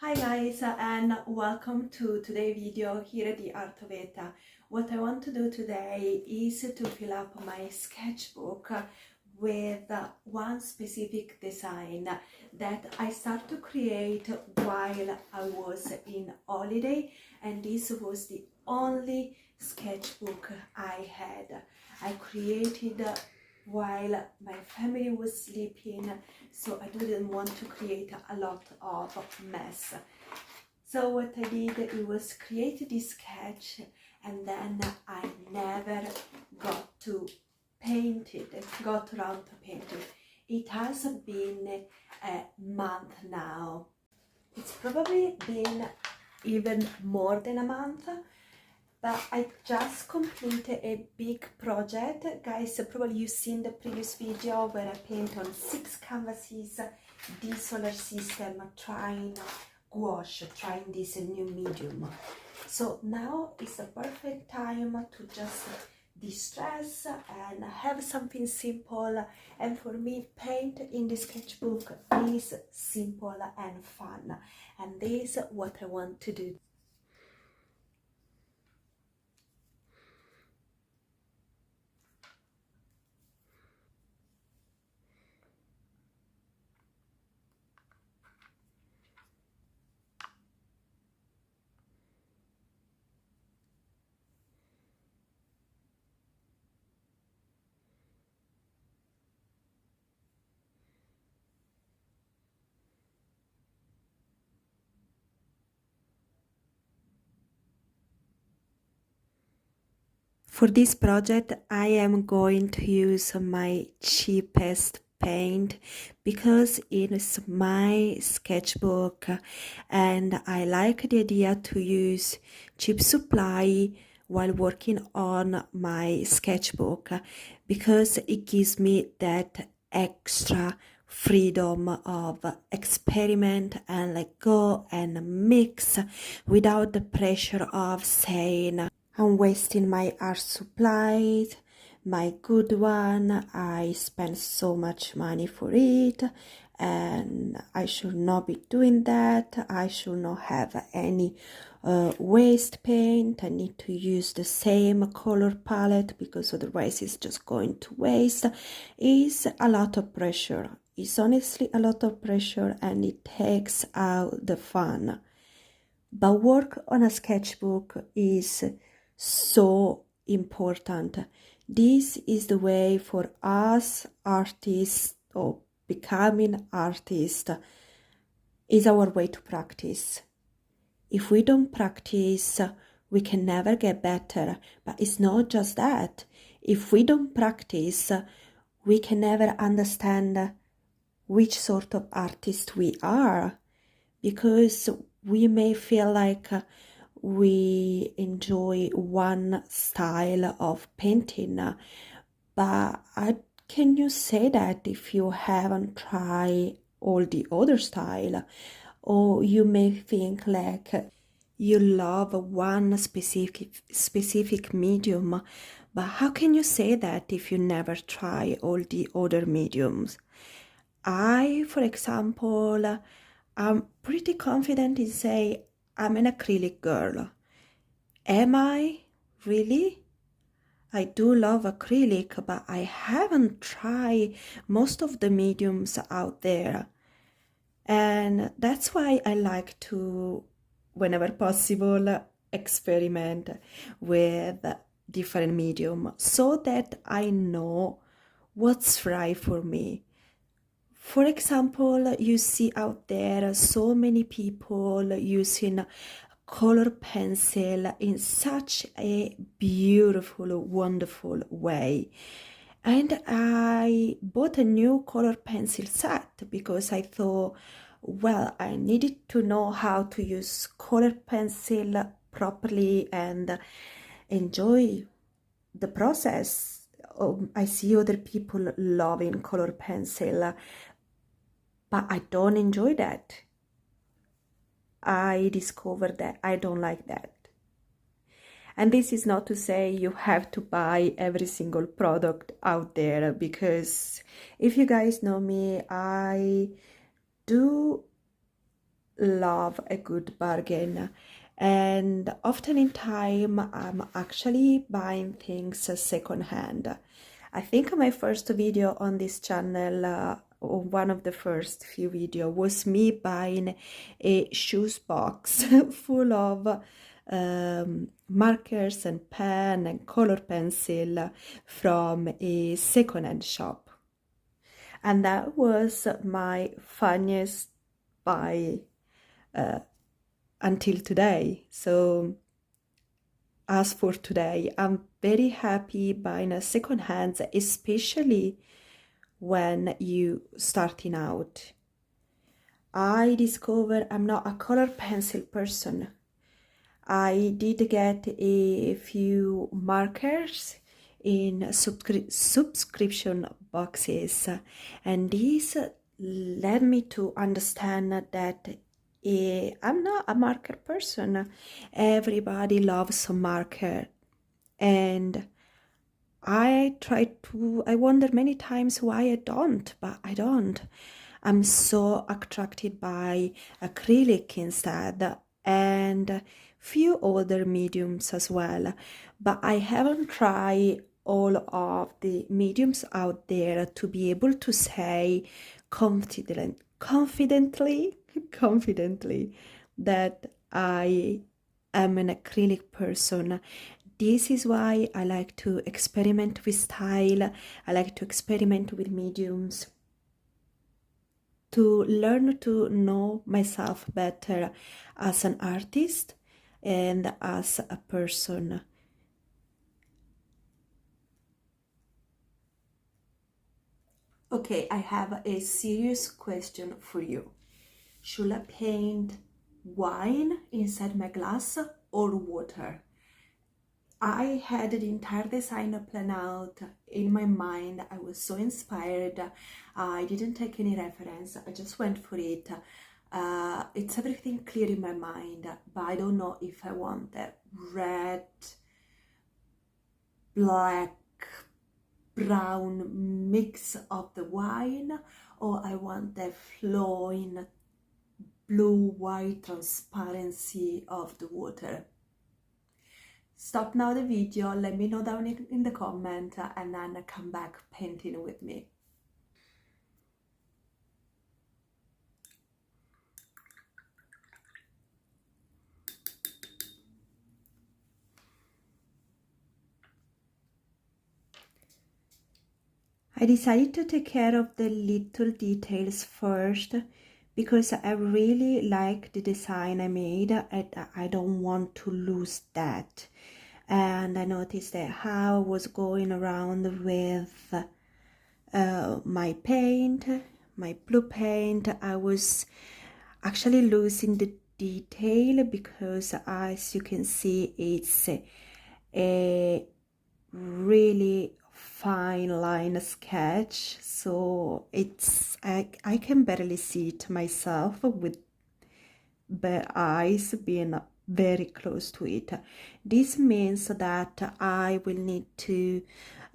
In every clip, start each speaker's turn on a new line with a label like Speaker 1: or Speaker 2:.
Speaker 1: Hi guys, and welcome to today's video here at the Antonietta. What I want to do today is to fill up my sketchbook with one specific design that I started to create while I was in holiday, and this was the only sketchbook I had. I created while my family was sleeping, so I didn't want to create a lot of mess. So what I did, it was create this sketch, and then I never got around to paint it. It has been a month now. It's probably been even more than a month, but I just completed a big project. Guys, probably you've seen the previous video where I paint on 6 canvases this solar system, trying gouache, trying this new medium. So now is the perfect time to just distress and have something simple, and for me paint in the sketchbook is simple and fun, and this is what I want to do. For this project, I am going to use my cheapest paint because it is my sketchbook, and I like the idea to use cheap supply while working on my sketchbook because it gives me that extra freedom of experiment and let go and mix without the pressure of saying I'm wasting my art supplies, my good one. I spent so much money for it and I should not be doing that. I should not have any waste paint. I need to use the same color palette because otherwise it's just going to waste. It's a lot of pressure. It's honestly a lot of pressure, and it takes out the fun. But work on a sketchbook is so important. This is the way for us artists, or becoming artists, is our way to practice. If we don't practice, we can never get better. But it's not just that. If we don't practice, we can never understand which sort of artist we are, because we may feel like we enjoy one style of painting, but can you say that if you haven't tried all the other style? Or you may think like you love one specific medium, but how can you say that if you never try all the other mediums? I, for example, I'm pretty confident in say I'm an acrylic girl. Am I really? I do love acrylic, but I haven't tried most of the mediums out there. And that's why I like to, whenever possible, experiment with different medium so that I know what's right for me. For example, you see out there so many people using color pencil in such a beautiful, wonderful way. And I bought a new color pencil set because I thought, well, I needed to know how to use color pencil properly and enjoy the process. I see other people loving color pencil, but I don't enjoy that. I discovered that I don't like that. And this is not to say you have to buy every single product out there, because if you guys know me, I do love a good bargain, and often in time I'm actually buying things secondhand. I think my first video on this channel, or one of the first few video, was me buying a shoes box full of markers and pen and color pencil from a secondhand shop, and that was my funniest buy until today. So as for today, I'm very happy buying a second hand, especially when you starting out. I discovered I'm not a color pencil person. I did get a few markers in subscription boxes, and this led me to understand that I'm not a marker person. Everybody loves a marker, and I wonder many times why I don't, but I don't. I'm so attracted by acrylic instead, and few other mediums as well, but I haven't tried all of the mediums out there to be able to say confidently confidently that I am an acrylic person. This is why I like to experiment with style. I like to experiment with mediums to learn to know myself better as an artist and as a person. Okay, I have a serious question for you. Should I paint wine inside my glass or water? I had the entire design planned out in my mind. I was so inspired. I didn't take any reference. I just went for it. It's everything clear in my mind, but I don't know if I want that red, black, brown mix of the wine, or I want the flowing blue-white transparency of the water. Stop now the video, let me know down in the comment, and then come back painting with me. I decided to take care of the little details first because I really like the design I made and I don't want to lose that. And I noticed that how I was going around with my paint, my blue paint, I was actually losing the detail because, as you can see, it's a really fine line sketch, so it's I can barely see it myself with bare eyes being very close to it. This means that I will need to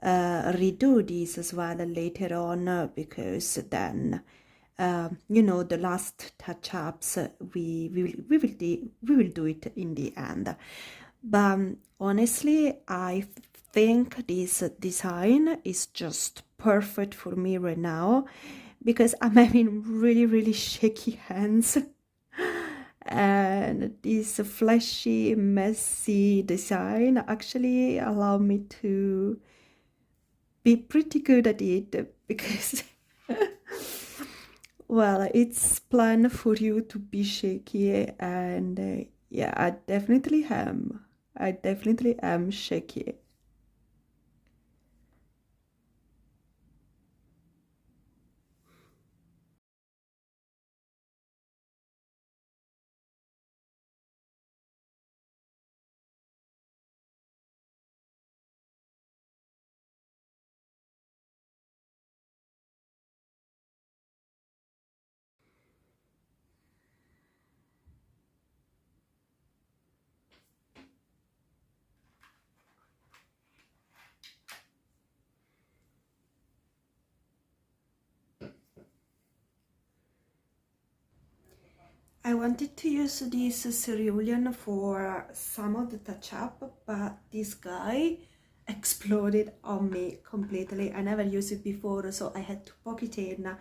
Speaker 1: redo this as well later on, because then you know, the last touch-ups we will do it in the end. But honestly, I think this design is just perfect for me right now because I'm having really shaky hands. And this flashy, messy design actually allow me to be pretty good at it because well, it's planned for you to be shaky, and yeah, I definitely am. I definitely am shaky. I wanted to use this cerulean for some of the touch-up, but this guy exploded on me completely. I never used it before, so I had to poke it in.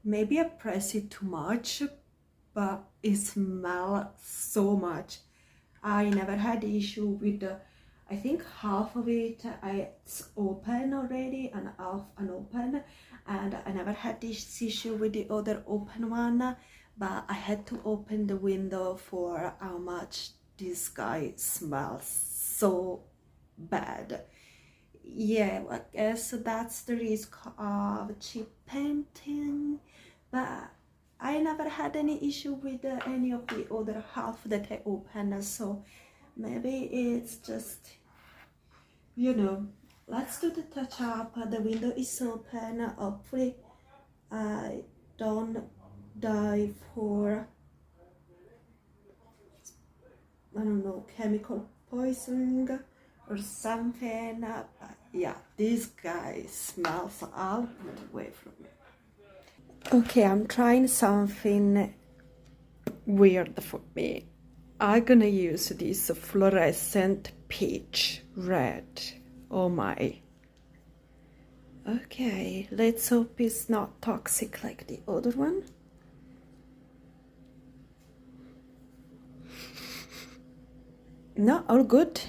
Speaker 1: Maybe I press it too much, but it smells so much. I never had issue with the, I think half of it's open already and half unopened, and I never had this issue with the other open one, but I had to open the window for how much this guy smells so bad. Yeah, I guess that's the risk of cheap painting, but I never had any issue with any of the other half that I opened, so maybe it's just, you know, let's do the touch up. The window is open. Hopefully I don't die for, I don't know, chemical poisoning or something. But yeah, this guy smells out away from me. Okay, I'm trying something weird for me. I'm gonna use this fluorescent peach red. Oh my. Okay, let's hope it's not toxic like the other one. No, all good.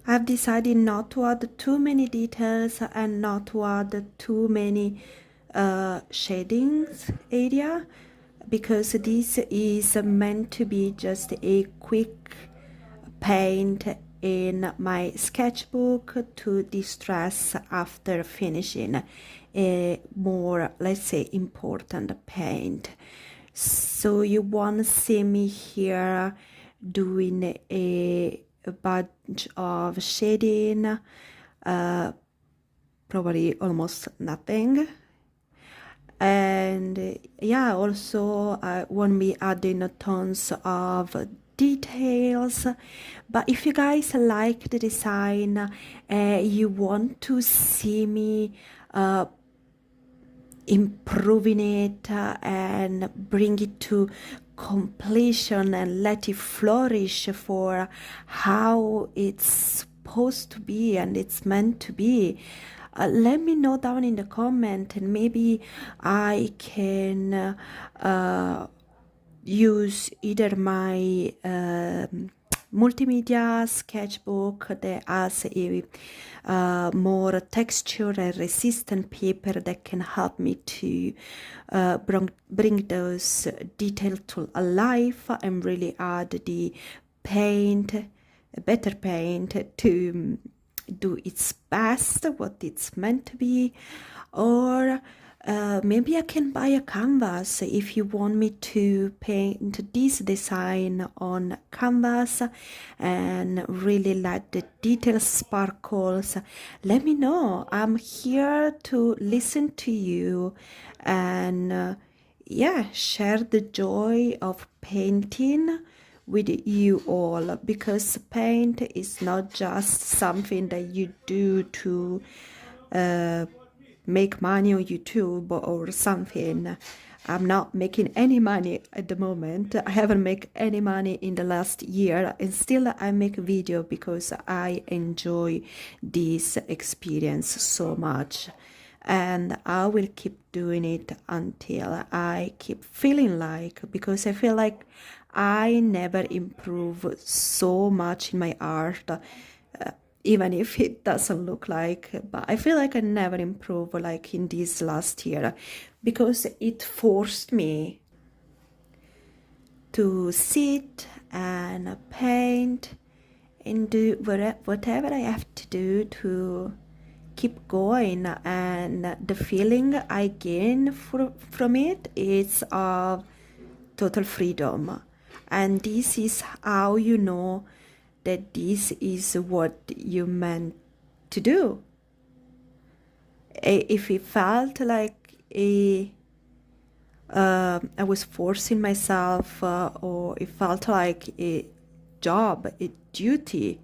Speaker 1: I've decided not to add too many details and not to add too many shadings area, because this is meant to be just a quick paint in my sketchbook to distress after finishing a more, let's say, important paint. So you won't see me here doing a bunch of shading, probably almost nothing. And yeah, also I won't be adding tons of details, but if you guys like the design, you want to see me improving it and bring it to completion and let it flourish for how it's supposed to be and it's meant to be, let me know down in the comment, and maybe I can use either my multimedia sketchbook that has a more texture and resistant paper that can help me to bring those details to life and really add the paint, a better paint, to do its best, what it's meant to be. Or maybe I can buy a canvas if you want me to paint this design on canvas and really let the details sparkles. Let me know. I'm here to listen to you and yeah, share the joy of painting with you all, because paint is not just something that you do to make money on YouTube or something. I'm not making any money at the moment. I haven't made any money in the last year, and still I make a video because I enjoy this experience so much, and I will keep doing it until I keep feeling like, because I feel like I never improve so much in my art, even if it doesn't look like, but I feel like I never improve like in this last year, because it forced me to sit and paint and do whatever I have to do to keep going, and the feeling I gain from it is of total freedom. And this is how you know that this is what you meant to do. If it felt like I was forcing myself, or it felt like a job, a duty,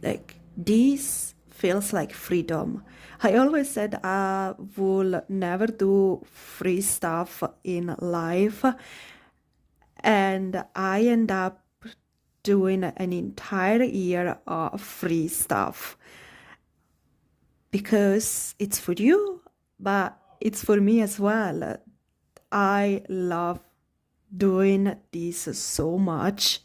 Speaker 1: like this feels like freedom. I always said I will never do free stuff in life, and I end up doing an entire year of free stuff because it's for you, but it's for me as well. I love doing this so much.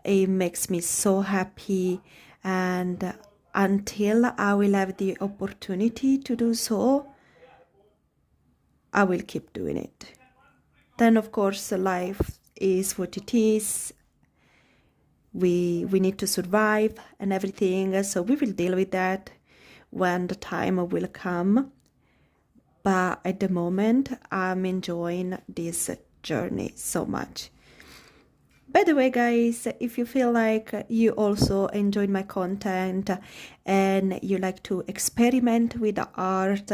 Speaker 1: It makes me so happy, and until I will have the opportunity to do so, I will keep doing it. Then, of course, life is what it is. We need to survive and everything, so we will deal with that when the time will come. But at the moment, I'm enjoying this journey so much. By the way, guys, if you feel like you also enjoyed my content and you like to experiment with the art,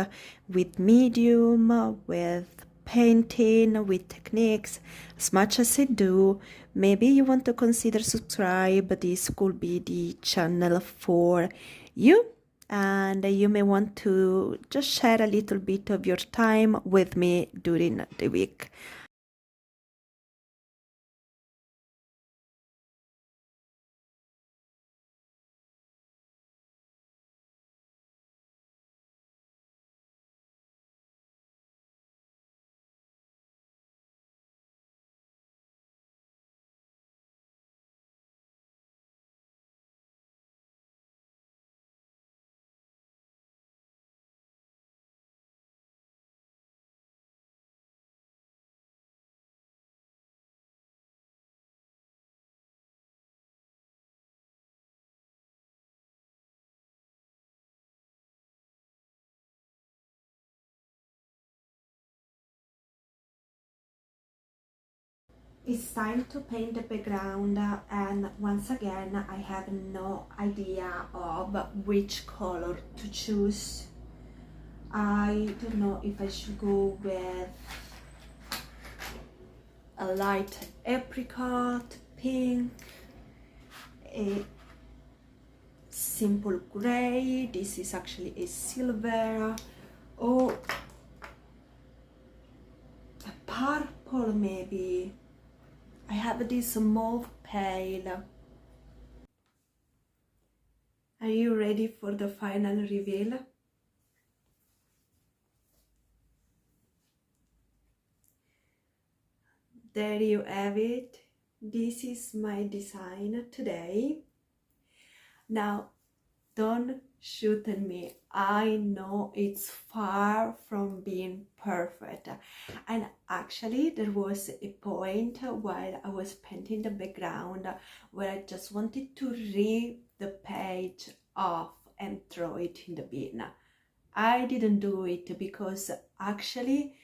Speaker 1: with medium, with painting, with techniques, as much as I do, maybe you want to consider subscribe. This could be the channel for you, and you may want to just share a little bit of your time with me during the week. It's time to paint the background, and once again I have no idea of which color to choose. I don't know if I should go with a light apricot, pink, a simple gray, this is actually a silver, or a purple maybe. I have this mauve pale. Are you ready for the final reveal? There you have it. This is my design today. Now, don't shoot at me. I know it's far from being perfect. And actually, there was a point while I was painting the background where I just wanted to rip the page off and throw it in the bin. I didn't do it because actually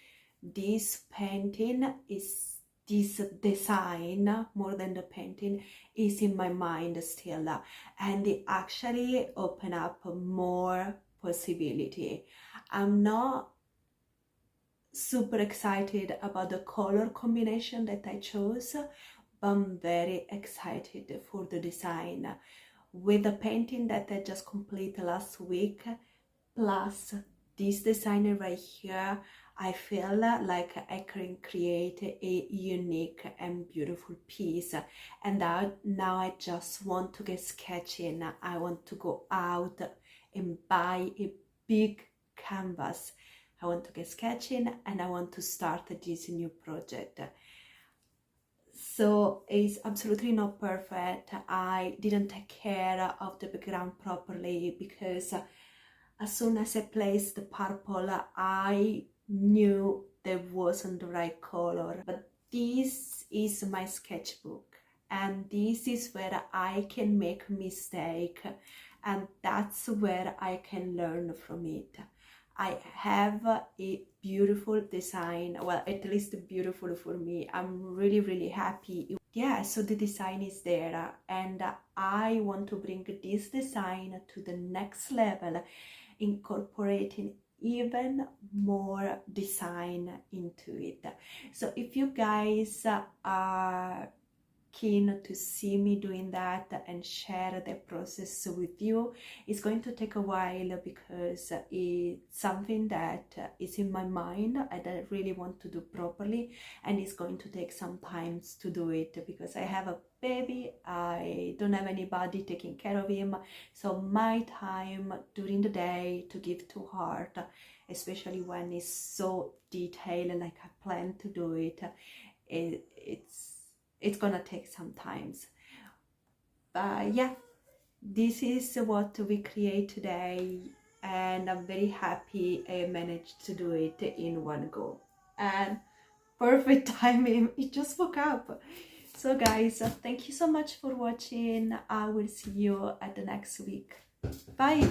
Speaker 1: this painting is this design more than the painting is in my mind still, and it actually open up more possibility. I'm not super excited about the color combination that I chose, but I'm very excited for the design. With the painting that I just completed last week, plus this design right here, I feel like I can create a unique and beautiful piece. And now I just want to get sketching. I want to go out and buy a big canvas. I want to get sketching and I want to start this new project. So it's absolutely not perfect. I didn't take care of the background properly because as soon as I placed the purple, I knew that wasn't the right color. But this is my sketchbook, and this is where I can make a mistake, and that's where I can learn from it. I have a beautiful design, well, at least beautiful for me. I'm really happy. Yeah, so the design is there, and I want to bring this design to the next level, incorporating even more design into it. So if you guys are keen to see me doing that and share the process with you. It's going to take a while because it's something that is in my mind and I really want to do properly, and it's going to take some time to do it because I have a baby, I don't have anybody taking care of him, so my time during the day to give to art, especially when it's so detailed like I plan to do it, it's gonna take some time. But yeah, this is what we create today, and I'm very happy I managed to do it in one go. And perfect timing, it just woke up. So guys, thank you so much for watching. I will see you at the next week. Bye.